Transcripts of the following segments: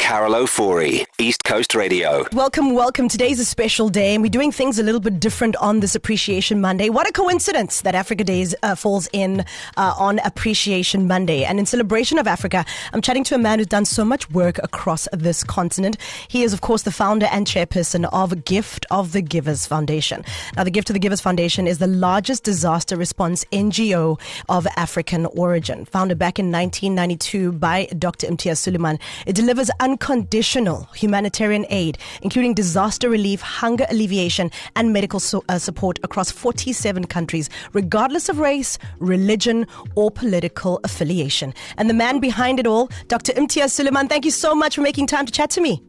Ofori, East Coast Radio. Welcome. Today's a special day, and we're doing things a little bit different on this Appreciation Monday. What a coincidence that Africa Days falls in on Appreciation Monday. And in celebration of Africa, I'm chatting to a man who's done so much work across this continent. He is, of course, the founder and chairperson of Gift of the Givers Foundation. Now, the Gift of the Givers Foundation is the largest disaster response NGO of African origin. Founded back in 1992 by Dr Imtiaz Sooliman, it delivers unconditional humanitarian aid, including disaster relief, hunger alleviation, and medical support across 47 countries, regardless of race, religion, or political affiliation. And the man behind it all, Dr Imtiaz Sooliman, thank you so much for making time to chat to me.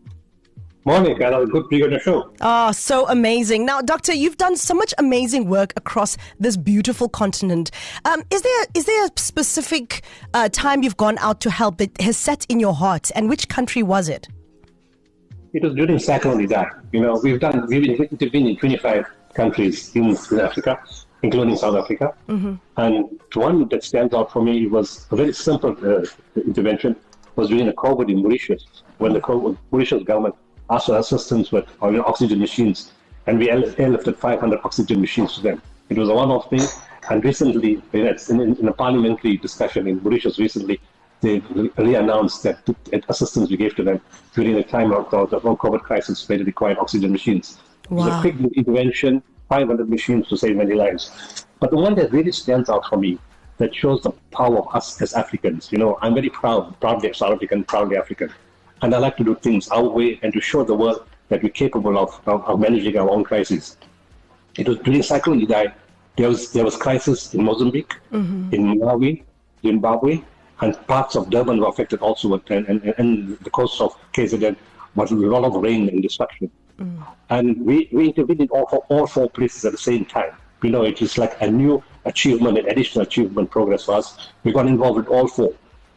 Morning, Carol. Good to be on the show. Oh, so amazing. Now, Doctor, you've done so much amazing work across this beautiful continent. Is there a specific time you've gone out to help that has set in your heart, and which country was it? It was during Cyclone Idai. We've intervened in 25 countries in Africa, including South Africa. Mm-hmm. And one that stands out for me was a very simple intervention. Was during the COVID in Mauritius, when the Mauritius government asked for assistance with oxygen machines, and we airlifted 500 oxygen machines to them. It was a one-off thing, and recently, in a parliamentary discussion in Mauritius recently, they re-announced that assistance we gave to them during the time of the whole COVID crisis where they required oxygen machines. Wow. It was a quick intervention, 500 machines to save many lives. But the one that really stands out for me, that shows the power of us as Africans. I'm very proudly South African, proudly African. And I like to do things our way and to show the world that we're capable of managing our own crises. It was during Cyclone Idai, there was crisis in Mozambique, mm-hmm. in Malawi, Zimbabwe, and parts of Durban were affected also, and the coast of KZN was a lot of rain and destruction. Mm. And we intervened in all four places at the same time. It is like a new achievement, an additional achievement progress for us. We got involved with all four.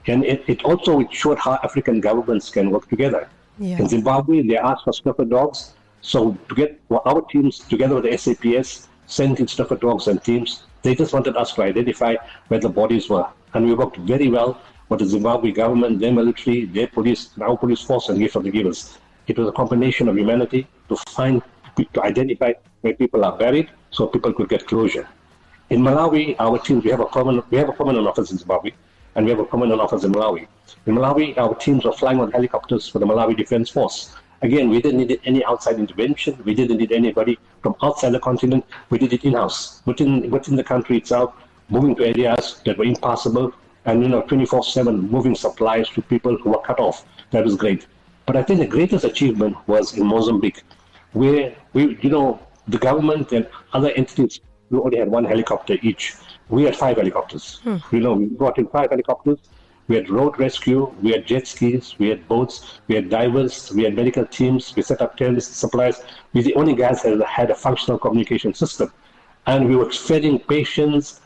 And it also showed how African governments can work together. Yeah. In Zimbabwe, they asked for sniffer dogs. So to get our teams together with the SAPS, sent in sniffer dogs and teams, they just wanted us to identify where the bodies were. And we worked very well with the Zimbabwe government, their military, their police, and our police force, and Gift of the Givers. It was a combination of humanity to identify where people are buried so people could get closure. In Malawi, our teams, we have a permanent office in Zimbabwe, and we have a permanent office in Malawi. In Malawi, our teams were flying on helicopters for the Malawi Defense Force. Again, we didn't need any outside intervention. We didn't need anybody from outside the continent. We did it in-house, within the country itself, moving to areas that were impassable, and 24/7 moving supplies to people who were cut off. That was great. But I think the greatest achievement was in Mozambique, where the government and other entities, we only had one helicopter each. We had 5 helicopters. We brought in 5 helicopters. We had road rescue, we had jet skis, we had boats, we had divers, we had medical teams, we set up terrorist supplies. We the only guys that had a functional communication system. And we were feeding patients,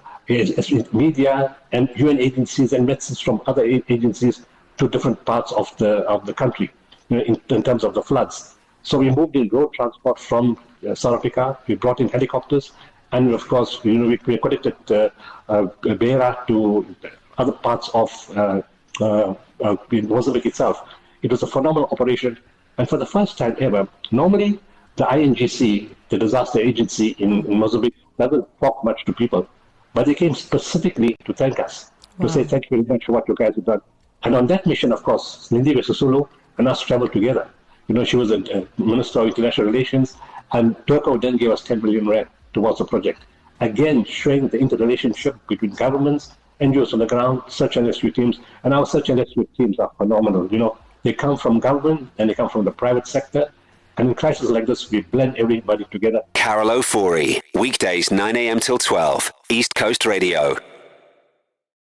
media, and UN agencies and medicines from other agencies to different parts of the country, in terms of the floods. So we moved in road transport from South Africa. We brought in helicopters. And of course, we connected Beira to other parts of Mozambique itself. It was a phenomenal operation. And for the first time ever, normally the INGC, the disaster agency in Mozambique, doesn't talk much to people. But they came specifically to thank us, to say thank you very much for what you guys have done. And on that mission, of course, Lindiwe Sisulu and us traveled together. She was a Minister of International Relations, and Turco then gave us 10 million rand towards the project. Again, showing the interrelationship between governments, NGOs on the ground, search and rescue teams, and our search and rescue teams are phenomenal. They come from government and they come from the private sector. And in crises like this, we blend everybody together. Ofori, weekdays 9 a.m. till 12, East Coast Radio.